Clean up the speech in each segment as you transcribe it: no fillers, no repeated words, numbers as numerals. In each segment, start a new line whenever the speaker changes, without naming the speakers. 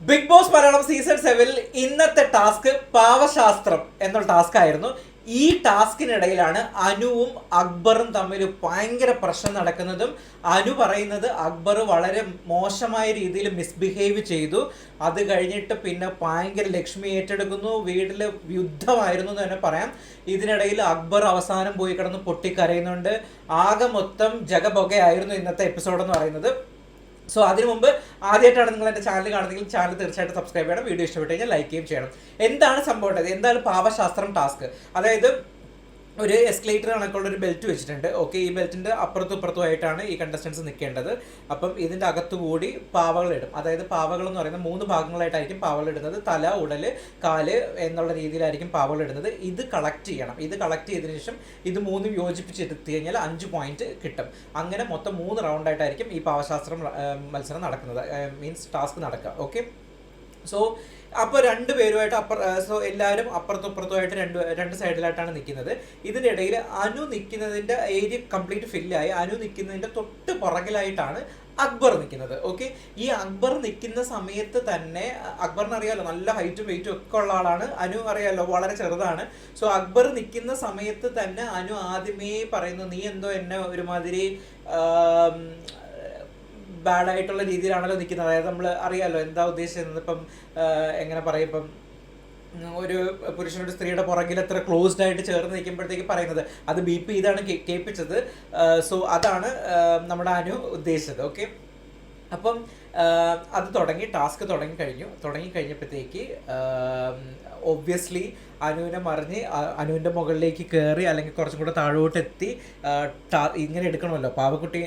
Big boss Malayalam season 7 ഇന്നത്തെ task പാവശാസ്ത്രം എന്നുള്ള task ആയിരുന്നു. ഈ ടാസ്കിനിടയിലാണ് അനുവും അക്ബറും തമ്മിൽ ഭയങ്കര പ്രശ്നം നടക്കുന്നതും അനു പറയുന്നത് അക്ബർ വളരെ മോശമായ രീതിയിൽ മിസ്ബിഹേവ് ചെയ്തു. അത് കഴിഞ്ഞിട്ട് പിന്നെ ഭയങ്കര ലക്ഷ്മി ഏറ്റെടുക്കുന്നു, വീട്ടിൽ യുദ്ധമായിരുന്നു എന്ന് തന്നെ പറയാം. ഇതിനിടയിൽ അക്ബർ അവസാനം പോയി കിടന്ന് പൊട്ടിക്കരയുന്നുണ്ട്. ആകെ മൊത്തം ജഗബൊഗയായിരുന്നു ഇന്നത്തെ എപ്പിസോഡ് എന്ന് പറയുന്നത്. സോ അതിനു മുമ്പ് ആദ്യമായിട്ടാണ് നിങ്ങൾ എൻ്റെ ചാനൽ കാണുന്നതെങ്കിൽ ചാനൽ തീർച്ചയായിട്ടും സബ്സ്ക്രൈബ് ചെയ്യണം. വീഡിയോ ഇഷ്ടപ്പെട്ട് കഴിഞ്ഞാൽ ലൈക്ക് ചെയ്യണം. എന്താണ് സംഭവം? എന്താണ് പാവശാസ്ത്രം ടാസ്ക്? അതായത് ഒരു എസ്കലേറ്റർ കണക്കുള്ള ഒരു ബെൽറ്റ് വെച്ചിട്ടുണ്ട്. ഓക്കെ, ഈ ബെൽറ്റിൻ്റെ അപ്പുറത്തും ഇപ്പുറത്തുമായിട്ടാണ് ഈ കണ്ടസ്റ്റൻസ് നിൽക്കേണ്ടത്. അപ്പം ഇതിൻ്റെ അകത്തുകൂടി പാവകൾ ഇടും. അതായത് പാവകൾ എന്ന് പറയുന്നത് 3 ഭാഗങ്ങളായിട്ടായിരിക്കും പാവകൾ ഇടുന്നത്. തല, ഉടല്, കാല് എന്നുള്ള രീതിയിലായിരിക്കും പാവകൾ ഇടുന്നത്. ഇത് കളക്ട് ചെയ്യണം. ഇത് കളക്ട് ചെയ്തതിനു ശേഷം ഇത് 3 യോജിപ്പിച്ചെടുത്ത് കഴിഞ്ഞാൽ 5 പോയിന്റ് കിട്ടും. അങ്ങനെ മൊത്തം 3 റൗണ്ടായിട്ടായിരിക്കും ഈ പാവശാസ്ത്രം മത്സരം നടക്കുന്നത്, മീൻസ് ടാസ്ക് നടക്കുക. ഓക്കെ, സോ അപ്പോൾ 2 പേരുമായിട്ട് സോ എല്ലാവരും അപ്പുറത്തും ഇപ്പുറത്തുമായിട്ട് രണ്ട് സൈഡിലായിട്ടാണ് നിൽക്കുന്നത്. ഇതിൻ്റെ ഇടയിൽ അനു നിൽക്കുന്നതിൻ്റെ ഏരിയ കംപ്ലീറ്റ് ഫില്ലായി. അനു നിൽക്കുന്നതിൻ്റെ തൊട്ട് പുറകിലായിട്ടാണ് അക്ബർ നിൽക്കുന്നത്. ഓക്കെ, ഈ അക്ബർ നിൽക്കുന്ന സമയത്ത് തന്നെ അക്ബറിന് അറിയാലോ നല്ല ഹൈറ്റും വെയിറ്റും ഒക്കെ ഉള്ള ആളാണ്. അനു അറിയാലോ വളരെ ചെറുതാണ്. സോ അക്ബർ നിൽക്കുന്ന സമയത്ത് തന്നെ അനു ആദ്യമേ പറയുന്നു, നീ എന്തോ എന്നെ ഒരുമാതിരി ബാഡായിട്ടുള്ള രീതിയിലാണല്ലോ നിൽക്കുന്നത്. അതായത് നമ്മൾ അറിയാമല്ലോ എന്താ ഉദ്ദേശിച്ചത്. ഇപ്പം എങ്ങനെ പറയും, ഇപ്പം ഒരു പുരുഷനൊരു സ്ത്രീയുടെ പുറകിൽ എത്ര ക്ലോസ്ഡ് ആയിട്ട് ചേർന്ന് നിൽക്കുമ്പോഴത്തേക്ക് പറയുന്നത് അത് ബീപ്പ് ചെയ്താണ് കേൾപ്പിച്ചത്. സോ അതാണ് നമ്മുടെ അനു ഉദ്ദേശിച്ചത്. ഓക്കെ, അപ്പം അത് ടാസ്ക് തുടങ്ങിക്കഴിഞ്ഞപ്പോഴത്തേക്ക് ഒബ്വിയസ്ലി അനുവിനെ മറിഞ്ഞ് അനുവിൻ്റെ മുകളിലേക്ക് കയറി അല്ലെങ്കിൽ കുറച്ചും കൂടെ താഴോട്ട് എത്തി ഇങ്ങനെ എടുക്കണമല്ലോ, പാവക്കുട്ടി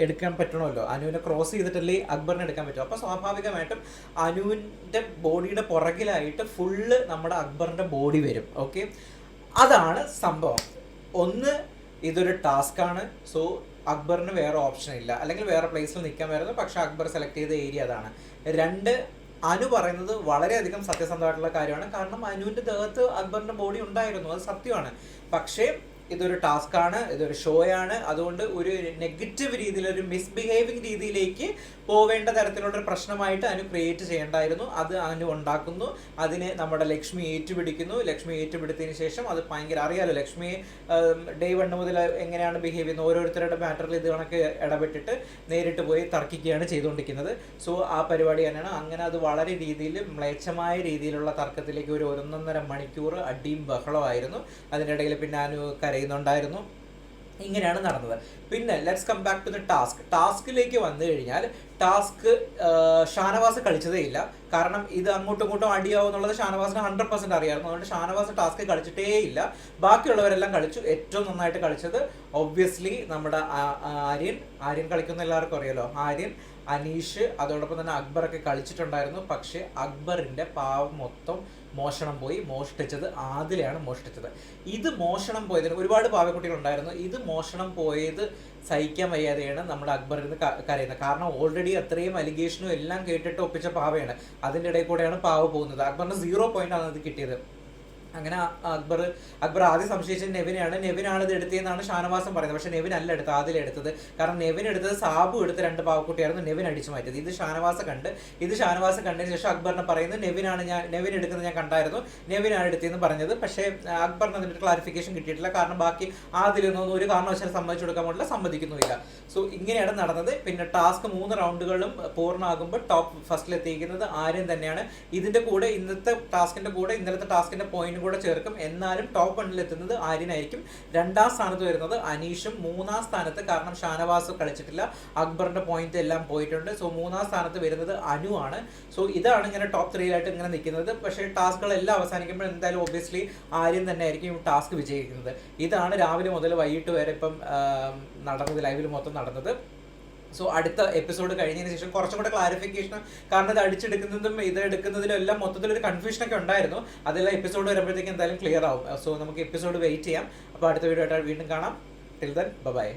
എടുക്കാൻ പറ്റണമല്ലോ. അനുവിനെ ക്രോസ് ചെയ്തിട്ടല്ലേ അക്ബറിനെ എടുക്കാൻ പറ്റും. അപ്പോൾ സ്വാഭാവികമായിട്ടും അനുവിൻ്റെ ബോഡിയുടെ പുറകിലായിട്ട് ഫുള്ള് നമ്മുടെ അക്ബറിൻ്റെ ബോഡി വരും. ഓക്കെ, അതാണ് സംഭവം. ഒന്ന്, ഇതൊരു ടാസ്ക്കാണ്. സോ അക്ബറിന് വേറെ ഓപ്ഷൻ ഇല്ല, അല്ലെങ്കിൽ വേറെ പ്ലേസിൽ നിൽക്കാൻ വരുന്നത്. പക്ഷെ അക്ബർ സെലക്ട് ചെയ്ത ഏരിയ അതാണ്. 2, അനു പറയുന്നത് വളരെയധികം സത്യസന്ധമായിട്ടുള്ള കാര്യമാണ്. കാരണം അനുവിൻ്റെ ദേഹത്ത് അക്ബറിൻ്റെ ബോഡി ഉണ്ടായിരുന്നു, അത് സത്യമാണ്. പക്ഷേ ഇതൊരു ടാസ്ക്കാണ്, ഇതൊരു ഷോയാണ്. അതുകൊണ്ട് ഒരു നെഗറ്റീവ് രീതിയിൽ, ഒരു മിസ്ബിഹേവിങ് രീതിയിലേക്ക് പോവേണ്ട തരത്തിലുള്ളൊരു പ്രശ്നമായിട്ട് അനു ക്രിയേറ്റ് ചെയ്യേണ്ടായിരുന്നു. അത് അനു ഉണ്ടാക്കുന്നു. അതിന് നമ്മുടെ ലക്ഷ്മി ഏറ്റുപിടിക്കുന്നു. ലക്ഷ്മി ഏറ്റുപിടുത്തതിന് ശേഷം അത് ഭയങ്കര അറിയാലോ, ലക്ഷ്മി ഡേ 1 മുതൽ എങ്ങനെയാണ് ബിഹേവ് ചെയ്യുന്നത്, ഓരോരുത്തരുടെ മാറ്ററിൽ ഇത് കണക്ക് ഇടപെട്ടിട്ട് നേരിട്ട് പോയി തർക്കിക്കുകയാണ് ചെയ്തുകൊണ്ടിരിക്കുന്നത്. സോ ആ പരിപാടി തന്നെയാണ്. അങ്ങനെ അത് വളരെ രീതിയിൽ മ്ലേച്ഛമായ രീതിയിലുള്ള തർക്കത്തിലേക്ക് ഒരു 1.5 മണിക്കൂർ അടിയും ബഹളമായിരുന്നു. അതിൻ്റെ ഇടയിൽ പിന്നെ അനു കരയുന്നുണ്ടായിരുന്നു. ഇങ്ങനെയാണ് നടന്നത്. പിന്നെ let's come back to the ടാസ്കിലേക്ക് വന്നു കഴിഞ്ഞാൽ ടാസ്ക് ഷാനവാസ് കളിച്ചതേ ഇല്ല. കാരണം ഇത് അങ്ങോട്ടും ഇങ്ങോട്ടും അടിയാവും എന്നുള്ളത് ഷാനവാസിന് 100% അറിയാമായിരുന്നു. അതുകൊണ്ട് ഷാനവാസ് ടാസ്ക് കളിച്ചിട്ടേ ഇല്ല. ബാക്കിയുള്ളവരെല്ലാം കളിച്ചു. ഏറ്റവും നന്നായിട്ട് കളിച്ചത് ഒബ്വിയസ്ലി നമ്മുടെ ആര്യൻ കളിക്കുന്ന എല്ലാവർക്കും അറിയാലോ. ആര്യൻ, അനീഷ്, അതോടൊപ്പം തന്നെ അക്ബറൊക്കെ കളിച്ചിട്ടുണ്ടായിരുന്നു. പക്ഷേ അക്ബറിൻ്റെ പാവം മൊത്തം മോഷണം പോയി. മോഷ്ടിച്ചത് ആദിലയാണ് മോഷ്ടിച്ചത്. ഇത് മോഷണം പോയതിന് ഒരുപാട് പാവക്കുട്ടികളുണ്ടായിരുന്നു. ഇത് മോഷണം പോയത് സഹിക്കാൻ വയ്യാതെയാണ് നമ്മുടെ അക്ബറിൽ നിന്ന് കരയുന്നത്. കാരണം ഓൾറെഡി അത്രയും അലിഗേഷനും എല്ലാം കേട്ടിട്ട് ഒപ്പിച്ച പാവയാണ്. അതിൻ്റെ ഇടയിൽ കൂടെയാണ് പാവ പോകുന്നത്. അക്ബറിന് 0 പോയിന്റാണ് ഇത് കിട്ടിയത്. അങ്ങനെ അക്ബർ ആദ്യം സംശയിച്ചത് നെവിനാണ് ഇത് എടുത്തതെന്നാണ് ഷാനവാസം പറയുന്നത്. പക്ഷേ നെവിൻ അല്ല എടുത്തത്, ആദില എടുത്തത്. കാരണം നെവിൻ എടുത്തത് സാബു എടുത്ത 2 പാവക്കുട്ടിയായിരുന്നു നെവിൻ അടിച്ചു മാറ്റിയത്. ഇത് ഷാനവാസ് കണ്ടതിന് ശേഷം അക്ബറിനെ പറയുന്നത് നെവിൻ എടുക്കുന്നത് ഞാൻ കണ്ടായിരുന്നു, നെവിനാണ് എടുത്തതെന്ന് പറഞ്ഞത്. പക്ഷേ അക്ബറിന് അതിൻ്റെ ക്ലാരിഫിക്കേഷൻ കിട്ടിയിട്ടില്ല. കാരണം ബാക്കി ആദിലൊന്നും ഒരു കാരണവശാലും സമ്മതിച്ചു കൊടുക്കാൻ പറ്റില്ല, സമ്മതിക്കുന്നുമില്ല. സോ ഇങ്ങനെയാണ് നടന്നത്. പിന്നെ ടാസ്ക് 3 റൗണ്ടുകളും പൂർണ്ണമാകുമ്പോൾ ടോപ്പ് ഫസ്റ്റിലെത്തിയിരിക്കുന്നത് ആര്യൻ തന്നെയാണ്. ഇതിൻ്റെ കൂടെ ഇന്നത്തെ ടാസ്കിൻ്റെ കൂടെ ഇന്നലത്തെ ടാസ്കിൻ്റെ പോയിന്റ് കൂടെ ചേർക്കും. എന്നാലും ടോപ്പ് 1 എത്തുന്നത് ആര്യനായിരിക്കും. 2ാം സ്ഥാനത്ത് വരുന്നത് അനീഷും. 3ാം സ്ഥാനത്ത്, കാരണം ഷാനവാസ് കളിച്ചിട്ടില്ല, അക്ബറിന്റെ പോയിന്റ് എല്ലാം പോയിട്ടുണ്ട്. സോ 3ാം സ്ഥാനത്ത് വരുന്നത് അനു ആണ്. സോ ഇതാണ് ഇങ്ങനെ ടോപ്പ് 3 ഇങ്ങനെ നിൽക്കുന്നത്. പക്ഷേ ടാസ്കുകളെല്ലാം അവസാനിക്കുമ്പോൾ എന്തായാലും ഒബ്വിയസ്ലി ആര്യൻ തന്നെ ആയിരിക്കും ടാസ്ക് വിജയിക്കുന്നത്. ഇതാണ് രാവിലെ മുതൽ വൈകിട്ട് വരെ ഇപ്പം നടന്നത്, ലൈവിൽ മൊത്തം നടന്നത്. സോ അടുത്ത എപ്പിസോഡ് കഴിഞ്ഞതിന് ശേഷം കുറച്ചും കൂടെ ക്ലാരിഫിക്കേഷൻ, കാരണം ഇത് അടിച്ചെടുക്കുന്നതും ഇത് എടുക്കുന്നതിലും എല്ലാം മൊത്തത്തിലൊരു കൺഫ്യൂഷനൊക്കെ ഉണ്ടായിരുന്നു. അതെല്ലാം എപ്പിസോഡ് വരുമ്പോഴത്തേക്ക് എന്തായാലും ക്ലിയർ ആവും. സോ നമുക്ക് എപ്പിസോഡ് വെയിറ്റ് ചെയ്യാം. അപ്പോൾ അടുത്ത വീഡിയോ ആയിട്ട് വീണ്ടും കാണാം. Till then bye.